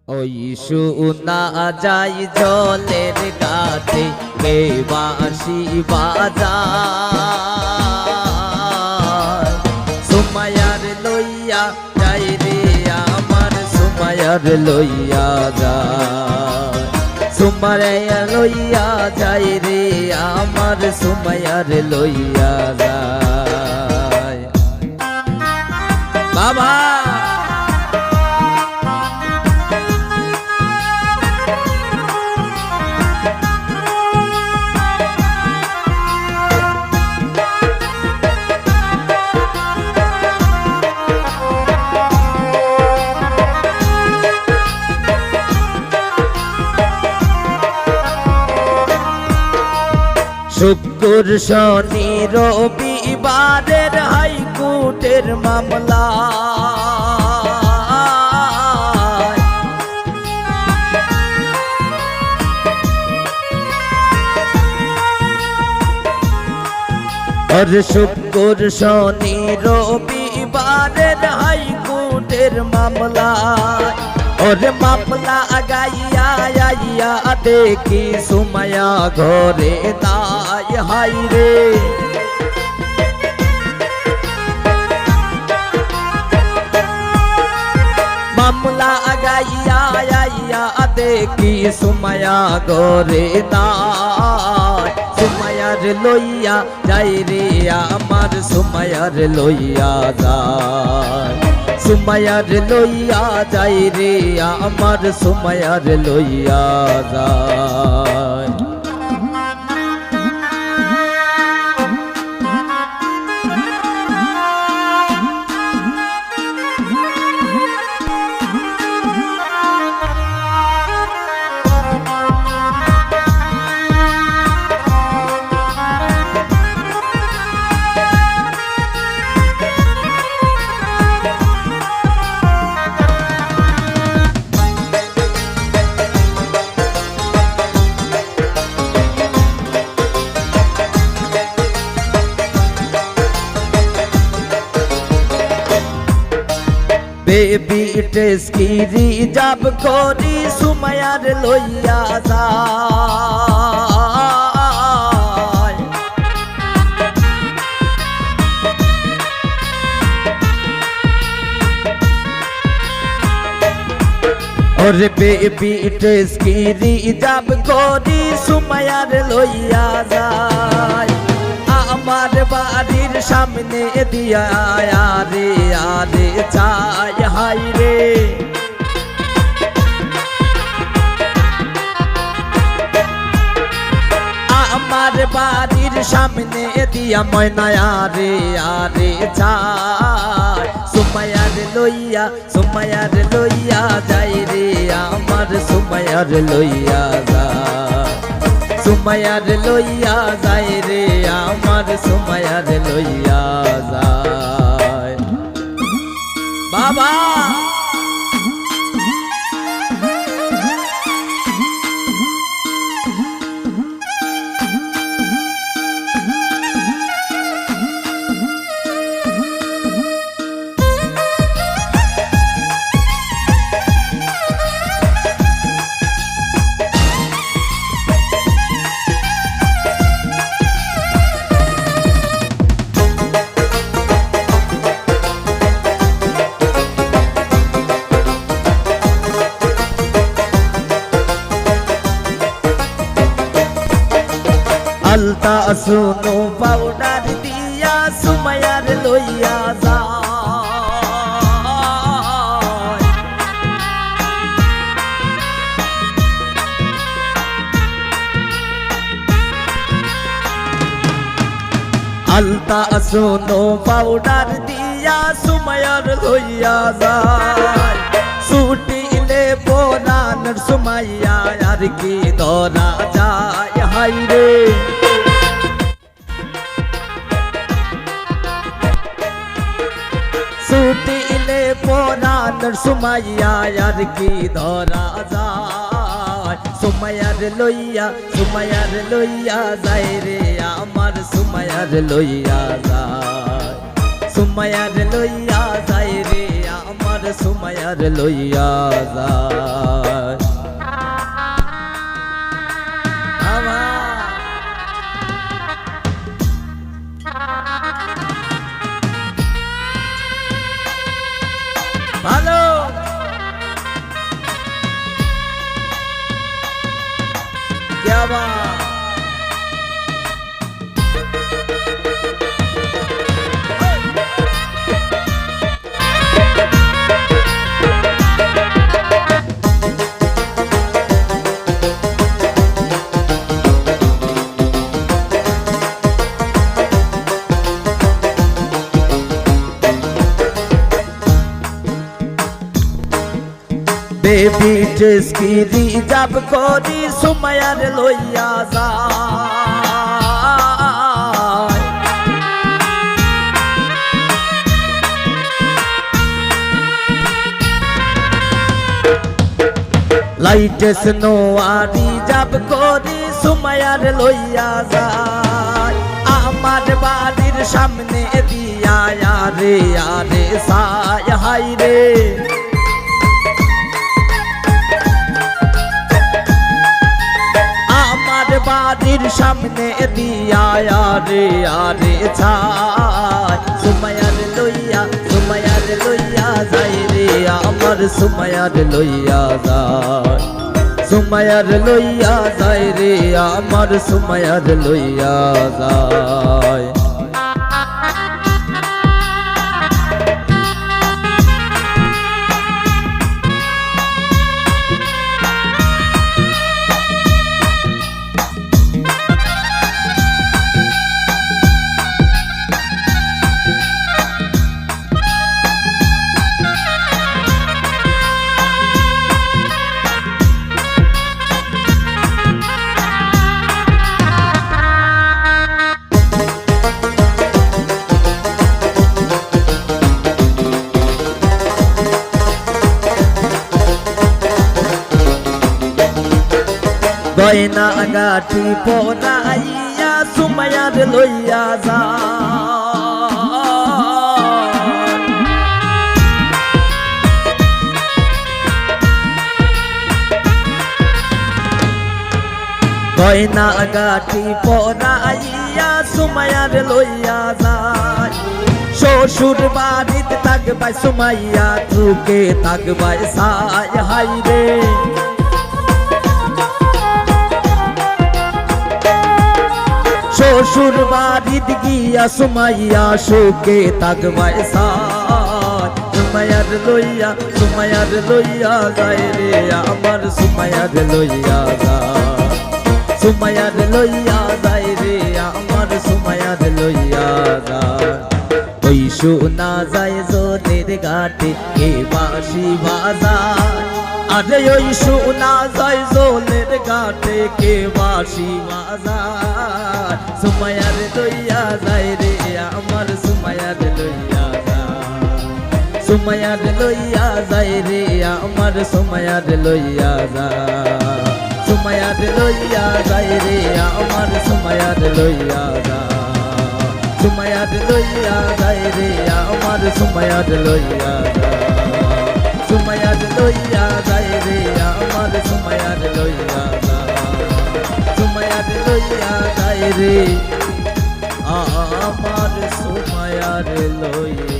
ওই শোনা যায় জলের গাছে কে বাঁশি বাজায় সুমায়ার লইয়া যাই রে আমার সুমায়ার লইয়া যায় সুমায়া লইয়া যাই রে আমার সুমায়ার লইয়া যায় বাবা শুক্র শনি রবিবারের হাইকোর্টের মামলা শুক্র শনি রবিবারের হাইকোর্টের মামলা ওরে মামলা গাইয়া আইয়া দেখি সুমায়া ঘরে তাই হাই রে মামলা গাইয়া আইয়া দেখি সুমায়া ঘরে তাই সুমায়ার লইয়া যাই রে আমার সুমায়ার লইয়া যায় সুমায়ার লইয়া যাই রে আমার সুমায়ার লইয়া যায় বেবি টেস্ট কি রিজার্ভ করি সুমায়ার লইয়া যায় ওরে বেবি টেস্ট কি রিজার্ভ করি সুমায়ার লইয়া যায় আমার বাড়ির সামনে দিয়া আরে আরে চাই হাই রে আমার বাড়ির সামনে দিয়া ময়না আরে আরে চাই সুমায়ার লইয়া যাই রে আমার সুমায়ার লইয়া যায় সুমায়ার লইয়া যায় রে আমার সুমায়ার লইয়া যায় বাবা আলতা শুনো পাউডার দিয়া সুমায়ার লইয়া যায় আলতা শুনো পাউডার দিয়া সুমায়ার লইয়া যায় ছুটিলে পরানোর সুমাইয়া আর কি ধরা যায় হাই রে ছুটিলে পরানোর সুমাইয়া আর কি ধরা যায় সুমায়ার লইয়া যায় রে আমার সুমায়ার লইয়া যায় সুমায়ার লইয়া যায় রে আমার সুমায়ার লইয়া যায়। বাবা। বেবি ড্রেস কি রিজার্ভ করি সুমাইয়ার লইয়া যায়। লাইটেস নোয়া রিজার্ভ করি সুমাইয়ার লইয়া যায়। আমার বাড়ির সামনে দিয়া আরে আরে সায় হাই রে। বাড়ির সামনে দিয়া আরে আরে ছায়। সুমাইয়ার লইয়া যাই রে আমার সুমাইয়ার লইয়া যায়। সুমাইয়ার লইয়া যায় রে আমার সুমাইয়ার লইয়া যায়। গয়না গাঠি পরাইয়া সুমাইয়ার লইয়া যায়। গয়না গাঠি পরাইয়া সুমাইয়ার লইয়া যায়। শ্বশুর বাড়িতে থাকবাই সুমাইয়া তুকে থাকবাই সায় হাই রে। শ্বশুর বাড়িতে গিয়া সুমাইয়া সুকে থাকবাই সায়। সুমাইয়ার লইয়া যায় রে আমার সুমাইয়ার লইয়া যায়। সুমাইয়ার লইয়া যায় রে আমার সুমাইয়ার লইয়া যায়। ওই শোনা যায় জোনের ঘাটে কে বাঁশি বাজায়। আরে ওই শোনা যায় জোনের ঘাটে কে বাঁশি বাজায়। সুমাইয়ার লইয়া যায় রে আমার সুমাইয়ার লইয়া যায়। সুমাইয়ার লইয়া যায় রে আমার সুমাইয়ার লইয়া যায়। সুমাইয়ার লইয়া যায় রে আমার সুমাইয়ার লইয়া যায়। সুমাইয়ার লইয়া যায় রে আমার সুমাইয়ার লইয়া যায়। সুমাইয়ার লইয়া যায় রে আমার সুমাইয়ার লইয়া যায়। সুমাইয়ার লইয়া যায় রে আমার সুমাইয়ার লইয়া